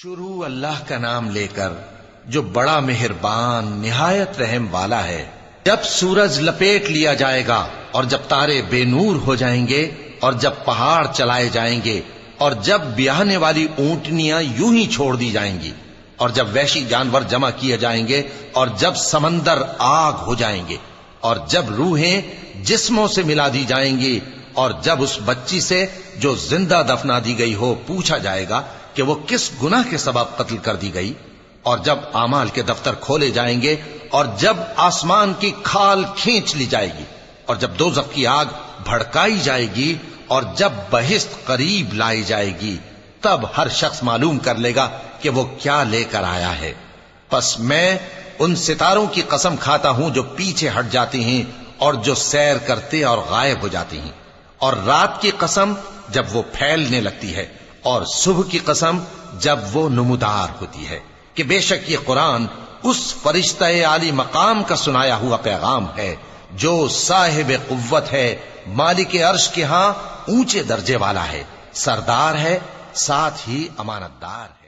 شروع اللہ کا نام لے کر جو بڑا مہربان نہایت رحم والا ہے۔ جب سورج لپیٹ لیا جائے گا اور جب تارے بے نور ہو جائیں گے اور جب پہاڑ چلائے جائیں گے اور جب بیاہنے والی اونٹنیاں یوں ہی چھوڑ دی جائیں گی اور جب وحشی جانور جمع کیے جائیں گے اور جب سمندر آگ ہو جائیں گے اور جب روحیں جسموں سے ملا دی جائیں گی اور جب اس بچی سے جو زندہ دفنا دی گئی ہو پوچھا جائے گا کہ وہ کس گناہ کے سبب قتل کر دی گئی، اور جب اعمال کے دفتر کھولے جائیں گے اور جب آسمان کی کھال کھینچ لی جائے گی اور جب دوزخ کی آگ بھڑکائی جائے گی اور جب بہشت قریب لائی جائے گی، تب ہر شخص معلوم کر لے گا کہ وہ کیا لے کر آیا ہے۔ پس میں ان ستاروں کی قسم کھاتا ہوں جو پیچھے ہٹ جاتی ہیں اور جو سیر کرتے اور غائب ہو جاتی ہیں، اور رات کی قسم جب وہ پھیلنے لگتی ہے، اور صبح کی قسم جب وہ نمودار ہوتی ہے، کہ بے شک یہ قرآن اس فرشتہ عالی مقام کا سنایا ہوا پیغام ہے جو صاحب قوت ہے، مالک عرش کے ہاں اونچے درجے والا ہے، سردار ہے، ساتھ ہی امانت دار ہے۔